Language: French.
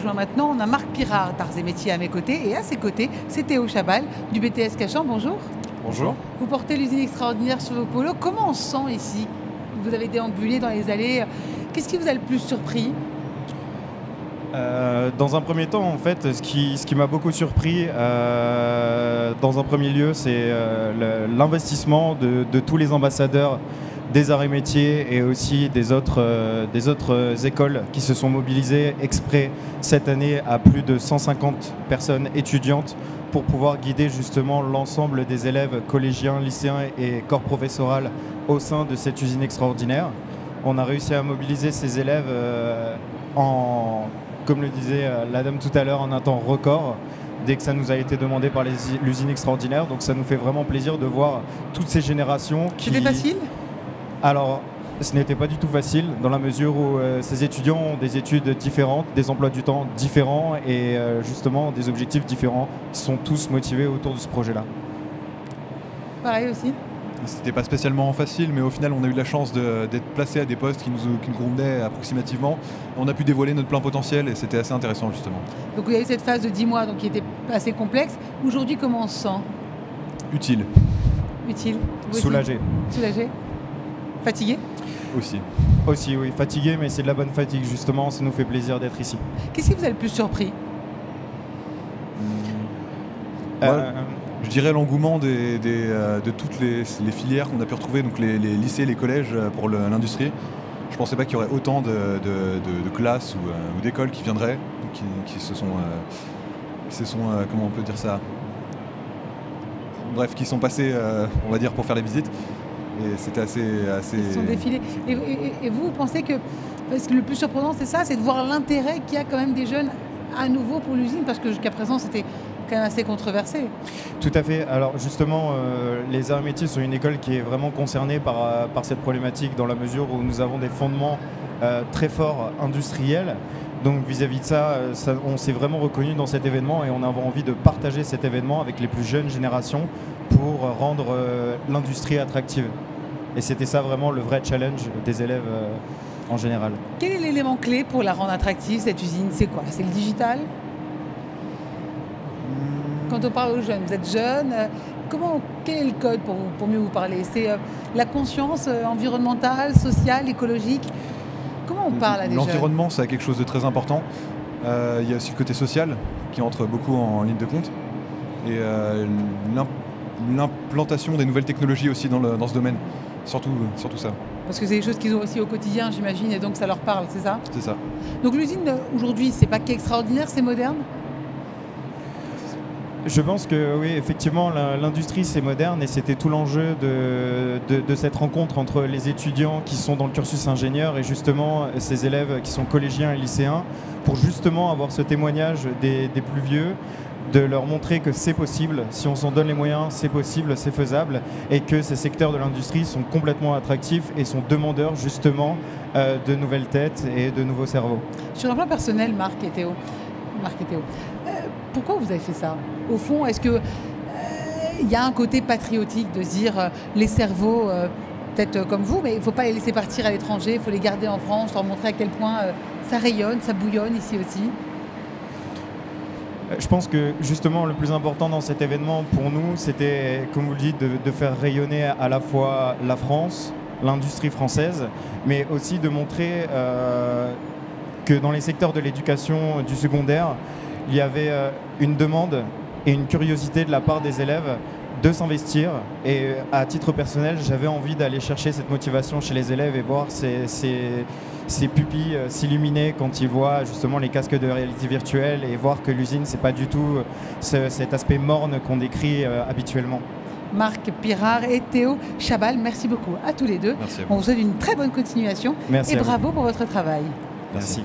rejoint maintenant. On a Marc Pirard d'Arts et Métiers à mes côtés et à ses côtés, c'est Théo Chabal du BTS Cachan. Bonjour. Bonjour. Vous portez l'usine extraordinaire sur vos polos. Comment on se sent ici? Vous avez déambulé dans les allées. Qu'est-ce qui vous a le plus surpris? Dans un premier temps, en fait, ce qui m'a beaucoup surpris, dans un premier lieu, c'est l'investissement de tous les ambassadeurs des arts et métiers et aussi des autres écoles qui se sont mobilisées exprès cette année à plus de 150 personnes étudiantes pour pouvoir guider justement l'ensemble des élèves collégiens, lycéens et corps professoral au sein de cette usine extraordinaire. On a réussi à mobiliser ces élèves comme le disait la dame tout à l'heure, en un temps record, dès que ça nous a été demandé par l'usine extraordinaire. Donc ça nous fait vraiment plaisir de voir toutes ces générations qui... C'était facile? Alors, ce n'était pas du tout facile, dans la mesure où ces étudiants ont des études différentes, des emplois du temps différents et justement des objectifs différents. Ils sont tous motivés autour de ce projet-là. Pareil aussi? C'était pas spécialement facile, mais au final, on a eu la chance d'être placé à des postes qui nous convenaient approximativement. On a pu dévoiler notre plein potentiel et c'était assez intéressant, justement. Donc, il y a eu cette phase de 10 mois donc, qui était assez complexe. Aujourd'hui, comment on se sent? Utile. Utile. Soulagé. Soulagé. Fatigué? Aussi. Aussi, oui. Fatigué, mais c'est de la bonne fatigue, justement. Ça nous fait plaisir d'être ici. Qu'est-ce qui vous a le plus surpris? Je dirais l'engouement de toutes les filières qu'on a pu retrouver, donc les lycées, les collèges pour l'industrie. Je ne pensais pas qu'il y aurait autant de classes ou d'écoles qui viendraient, qui se sont comment on peut dire ça, bref, qui sont passées, on va dire, pour faire les visites. Et c'était assez... Ils sont défilés. Et vous pensez que... Parce que le plus surprenant, c'est ça, c'est de voir l'intérêt qu'il y a quand même des jeunes à nouveau pour l'usine, parce que jusqu'à présent, c'était quand même assez controversé. Tout à fait. Alors justement, les arts et métiers sont une école qui est vraiment concernée par cette problématique dans la mesure où nous avons des fondements très forts industriels. Donc vis-à-vis de ça, on s'est vraiment reconnu dans cet événement et on avait envie de partager cet événement avec les plus jeunes générations pour rendre l'industrie attractive. Et c'était ça vraiment le vrai challenge des élèves en général. Quel est l'élément clé pour la rendre attractive, cette usine? C'est quoi? C'est le digital? Quand on parle aux jeunes, vous êtes jeune, quel est le code pour mieux vous parler? C'est la conscience environnementale, sociale, écologique? Comment on parle à des jeunes? L'environnement, c'est quelque chose de très important. Il y a aussi le côté social qui entre beaucoup en ligne de compte. Et l'implantation des nouvelles technologies aussi dans ce domaine. Surtout ça. Parce que c'est des choses qu'ils ont aussi au quotidien, j'imagine, et donc ça leur parle, c'est ça? C'est ça. Donc l'usine, aujourd'hui, c'est pas qu'extraordinaire, c'est moderne? Je pense que oui, effectivement, l'industrie c'est moderne et c'était tout l'enjeu de cette rencontre entre les étudiants qui sont dans le cursus ingénieur et justement ces élèves qui sont collégiens et lycéens pour justement avoir ce témoignage des plus vieux, de leur montrer que c'est possible, si on s'en donne les moyens, c'est possible, c'est faisable et que ces secteurs de l'industrie sont complètement attractifs et sont demandeurs justement de nouvelles têtes et de nouveaux cerveaux. Sur un plan personnel, Marc et Théo, pourquoi vous avez fait ça? Au fond, est-ce qu'il y a un côté patriotique de se dire les cerveaux, peut-être comme vous, mais il ne faut pas les laisser partir à l'étranger, il faut les garder en France, leur montrer à quel point ça rayonne, ça bouillonne ici aussi? Je pense que justement le plus important dans cet événement pour nous, c'était, comme vous le dites, de faire rayonner à la fois la France, l'industrie française, mais aussi de montrer que dans les secteurs de l'éducation du secondaire, il y avait une demande et une curiosité de la part des élèves de s'investir. Et à titre personnel, j'avais envie d'aller chercher cette motivation chez les élèves et voir ces pupilles s'illuminer quand ils voient justement les casques de réalité virtuelle et voir que l'usine, c'est pas du tout cet aspect morne qu'on décrit habituellement. Marc Pirard et Théo Chabal, merci beaucoup à tous les deux. Merci à vous. On vous souhaite une très bonne continuation. Merci et bravo pour votre travail. Merci.